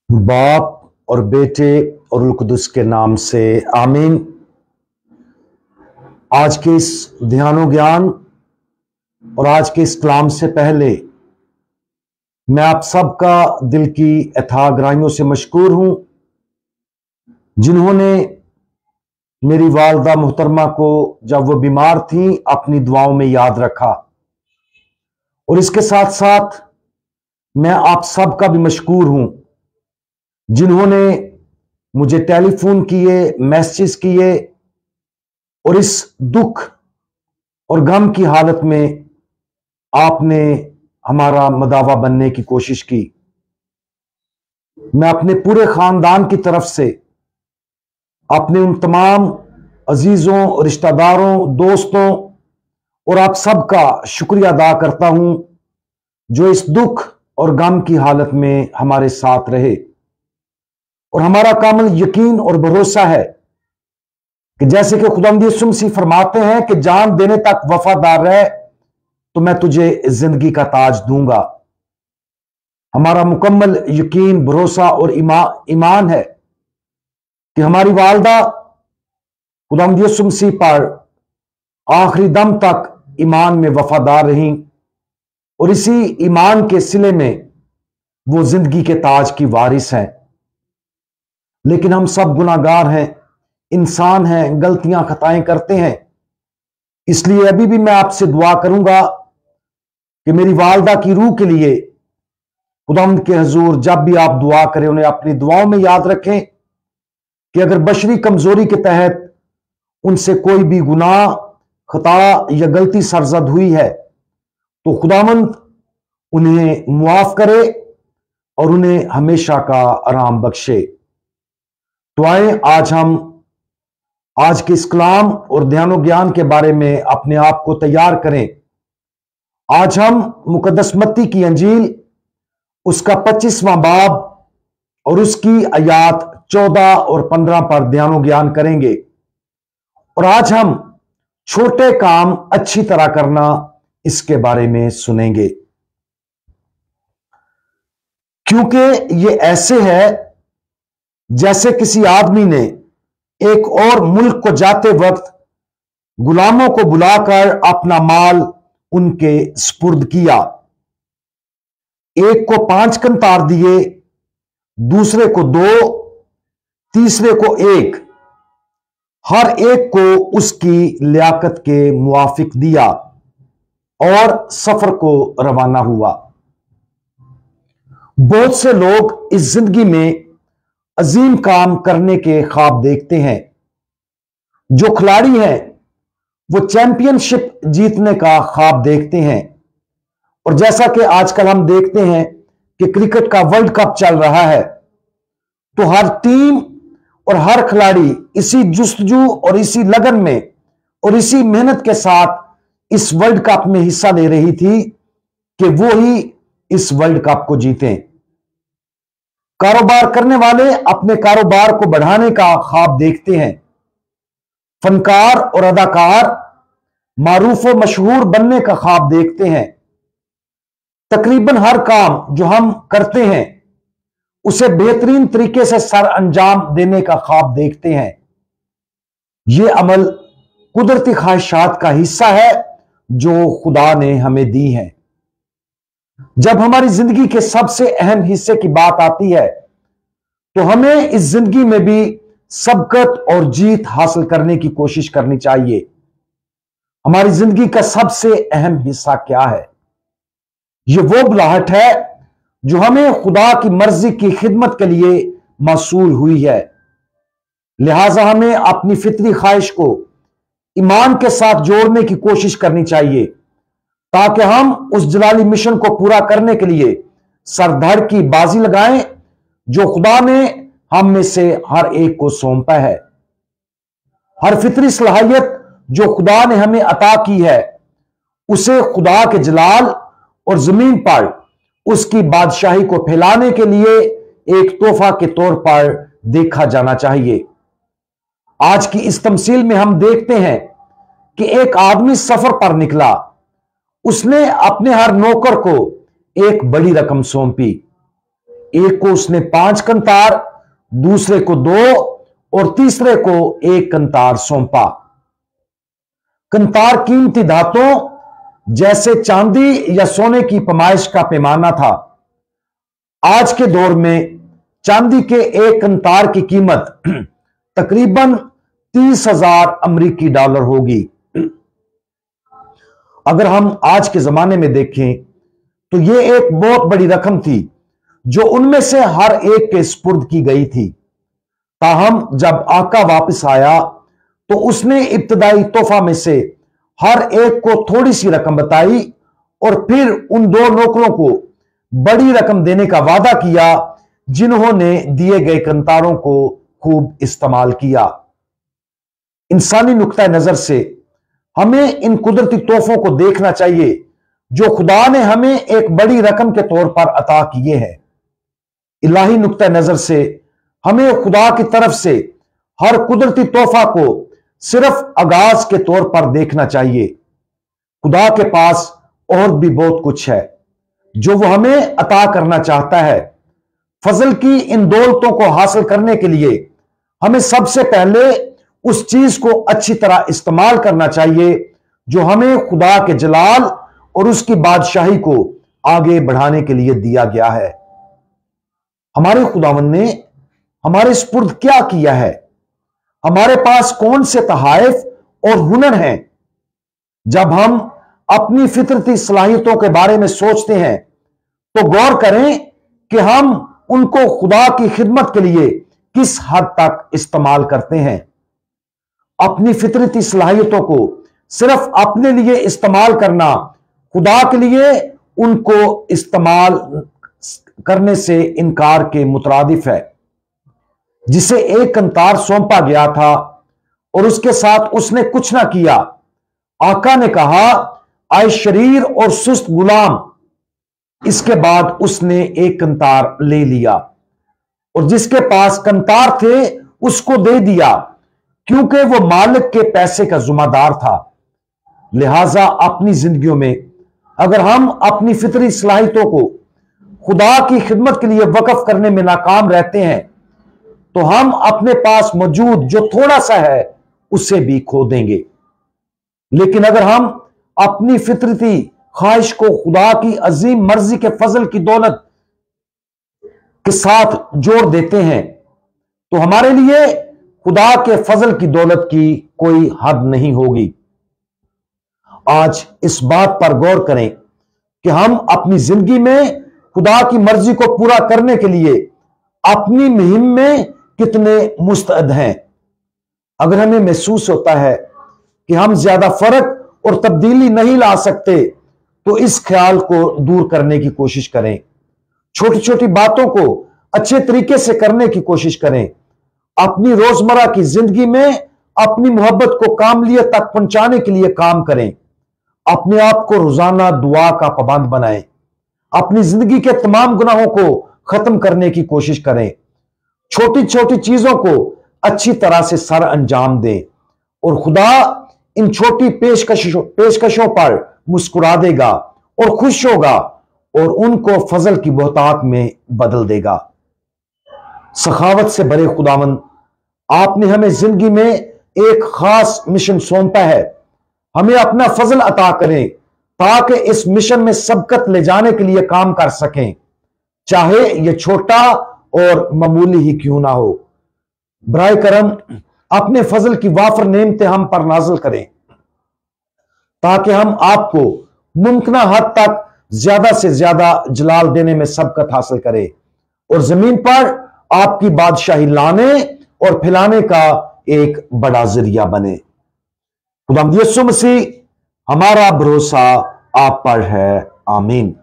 बाप और बेटे और रूह कुदस के नाम से आमीन। आज के इस ध्यानो ज्ञान और आज के इस कलाम से पहले मैं आप सबका दिल की अथाह गहराइयों से मशकूर हूं, जिन्होंने मेरी वालदा मोहतरमा को जब वो बीमार थी अपनी दुआओं में याद रखा। और इसके साथ साथ मैं आप सबका भी मशकूर हूं जिन्होंने मुझे टेलीफोन किए, मैसेज किए और इस दुख और गम की हालत में आपने हमारा मदावा बनने की कोशिश की। मैं अपने पूरे खानदान की तरफ से अपने उन तमाम अजीजों, रिश्तेदारों, दोस्तों और आप सबका शुक्रिया अदा करता हूं जो इस दुख और गम की हालत में हमारे साथ रहे। और हमारा कामिल यकीन और भरोसा है कि जैसे कि खुदावंद यीशु मसीह फरमाते हैं कि जान देने तक वफादार रहे तो मैं तुझे जिंदगी का ताज दूंगा। हमारा मुकम्मल यकीन, भरोसा और ईमान है कि हमारी वालदा खुदावंद यीशु मसीह पर आखिरी दम तक ईमान में वफादार रहीं और इसी ईमान के सिले में वो जिंदगी के ताज की वारिस हैं। लेकिन हम सब गुनाहगार हैं, इंसान हैं, गलतियां खताएं करते हैं। इसलिए अभी भी मैं आपसे दुआ करूंगा कि मेरी वालदा की रूह के लिए खुदावंद के हजूर जब भी आप दुआ करें उन्हें अपनी दुआओं में याद रखें कि अगर बशरी कमजोरी के तहत उनसे कोई भी गुनाह, खता या गलती सरजद हुई है तो खुदावंद उन्हें मुआफ करे और उन्हें हमेशा का आराम बख्शे। तो आए आज हम आज के इस कलाम और ध्यानो ज्ञान के बारे में अपने आप को तैयार करें। आज हम मुकद्दस मत्ती की अंजील उसका 25वां बाब और उसकी आयात 14 और 15 पर ध्यानो ज्ञान करेंगे। और आज हम छोटे काम अच्छी तरह करना इसके बारे में सुनेंगे, क्योंकि ये ऐसे है जैसे किसी आदमी ने एक और मुल्क को जाते वक्त गुलामों को बुलाकर अपना माल उनके सुपुर्द किया। एक को 5 कंतार दिए, दूसरे को 2, तीसरे को 1, हर एक को उसकी लियाकत के मुआफिक दिया और सफर को रवाना हुआ। बहुत से लोग इस जिंदगी में अजीम काम करने के ख्वाब देखते हैं। जो खिलाड़ी हैं वो चैंपियनशिप जीतने का ख्वाब देखते हैं। और जैसा कि आजकल हम देखते हैं कि क्रिकेट का वर्ल्ड कप चल रहा है तो हर टीम और हर खिलाड़ी इसी जुस्तजू और इसी लगन में और इसी मेहनत के साथ इस वर्ल्ड कप में हिस्सा ले रही थी कि वो ही इस वर्ल्ड कप को जीतें। कारोबार करने वाले अपने कारोबार को बढ़ाने का ख्वाब देखते हैं। फनकार और अदाकार मारूफ व मशहूर बनने का ख्वाब देखते हैं। तकरीबन हर काम जो हम करते हैं उसे बेहतरीन तरीके से सर अंजाम देने का ख्वाब देखते हैं। यह अमल कुदरती ख्वाहिशात का हिस्सा है जो खुदा ने हमें दी है। जब हमारी जिंदगी के सबसे अहम हिस्से की बात आती है तो हमें इस जिंदगी में भी सबकत और जीत हासिल करने की कोशिश करनी चाहिए। हमारी जिंदगी का सबसे अहम हिस्सा क्या है? यह वो बुलाहट है जो हमें खुदा की मर्जी की खिदमत के लिए मौसूल हुई है। लिहाजा हमें अपनी फितरी ख्वाहिश को ईमान के साथ जोड़ने की कोशिश करनी चाहिए ताकि हम उस जलाली मिशन को पूरा करने के लिए सरधड़ की बाजी लगाएं जो खुदा ने हम में से हर एक को सौंपा है। हर फितरी सलाहियत जो खुदा ने हमें अता की है उसे खुदा के जलाल और जमीन पर उसकी बादशाही को फैलाने के लिए एक तोहफा के तौर पर देखा जाना चाहिए। आज की इस तमसील में हम देखते हैं कि एक आदमी सफर पर निकला। उसने अपने हर नौकर को एक बड़ी रकम सौंपी। एक को उसने 5 कंतार, दूसरे को 2 और तीसरे को 1 कंतार सौंपा। कंतार कीमती धातुओं जैसे चांदी या सोने की पैमाइश का पैमाना था। आज के दौर में चांदी के 1 कंतार की कीमत तकरीबन 30,000 अमेरिकी डॉलर होगी। अगर हम आज के जमाने में देखें तो यह एक बहुत बड़ी रकम थी जो उनमें से हर एक के सुपुर्द की गई थी। ताहम जब आका वापस आया तो उसने इब्तदाई तोहफा में से हर एक को थोड़ी सी रकम बताई और फिर उन 2 नौकरों को बड़ी रकम देने का वादा किया जिन्होंने दिए गए कंतारों को खूब इस्तेमाल किया। इंसानी नुक्ता नजर से हमें इन कुदरती तोहफों को देखना चाहिए जो खुदा ने हमें एक बड़ी रकम के तौर पर अता किए हैं। इलाही नुक्ता नजर से हमें खुदा की तरफ से हर कुदरती तोहफा को सिर्फ आगाज के तौर पर देखना चाहिए। खुदा के पास और भी बहुत कुछ है जो वह हमें अता करना चाहता है। फजल की इन दौलतों को हासिल करने के लिए हमें सबसे पहले उस चीज को अच्छी तरह इस्तेमाल करना चाहिए जो हमें खुदा के जलाल और उसकी बादशाही को आगे बढ़ाने के लिए दिया गया है। हमारे खुदावन ने हमारे सुपुर्द क्या किया है? हमारे पास कौन से तहाइफ और हुनर हैं? जब हम अपनी फितरती सलाहियतों के बारे में सोचते हैं तो गौर करें कि हम उनको खुदा की खिदमत के लिए किस हद तक इस्तेमाल करते हैं। अपनी फितरती सलाहियतों को सिर्फ अपने लिए इस्तेमाल करना खुदा के लिए उनको इस्तेमाल करने से इनकार के मुतरादिफ है। जिसे 1 कंतार सौंपा गया था और उसके साथ उसने कुछ ना किया। आका ने कहा, आए शरीर और सुस्त गुलाम। इसके बाद उसने 1 कंतार ले लिया और जिसके पास कंतार थे उसको दे दिया क्योंकि वो मालिक के पैसे का जुम्मेदार था। लिहाजा अपनी जिंदगियों में अगर हम अपनी फितरी सलाहियतों को खुदा की खिदमत के लिए वक्फ करने में नाकाम रहते हैं तो हम अपने पास मौजूद जो थोड़ा सा है उसे भी खो देंगे। लेकिन अगर हम अपनी फितरती ख्वाहिश को खुदा की अजीम मर्जी के फजल की दौलत के साथ जोड़ देते हैं तो हमारे लिए खुदा के फजल की दौलत की कोई हद नहीं होगी। आज इस बात पर गौर करें कि हम अपनी जिंदगी में खुदा की मर्जी को पूरा करने के लिए अपनी मुहिम में कितने मुस्तअद हैं। अगर हमें महसूस होता है कि हम ज्यादा फर्क और तब्दीली नहीं ला सकते तो इस ख्याल को दूर करने की कोशिश करें। छोटी छोटी बातों को अच्छे तरीके से करने की कोशिश करें। अपनी रोजमर्रा की जिंदगी में अपनी मोहब्बत को कामलियत तक पहुंचाने के लिए काम करें। अपने आप को रोजाना दुआ का पाबंद बनाएं। अपनी जिंदगी के तमाम गुनाहों को खत्म करने की कोशिश करें। छोटी छोटी चीजों को अच्छी तरह से सर अंजाम दें और खुदा इन छोटी पेशकशों पर मुस्कुरा देगा और खुश होगा और उनको फजल की बहुतात में बदल देगा। सखावत से बड़े खुदावंद, आपने हमें जिंदगी में एक खास मिशन सौंपा है। हमें अपना फजल अता करें ताकि इस मिशन में सबकत ले जाने के लिए काम कर सकें, चाहे यह छोटा और मामूली ही क्यों ना हो। बराए करम अपने फजल की वाफर नेमतें हम पर नाजिल करें ताकि हम आपको मुमकिन हद तक ज्यादा से ज्यादा जलाल देने में सबकत हासिल करें और जमीन पर आपकी बादशाही लाने और फैलाने का एक बड़ा जरिया बने। खुदावंद यीशु मसीह, हमारा भरोसा आप पर है। आमीन।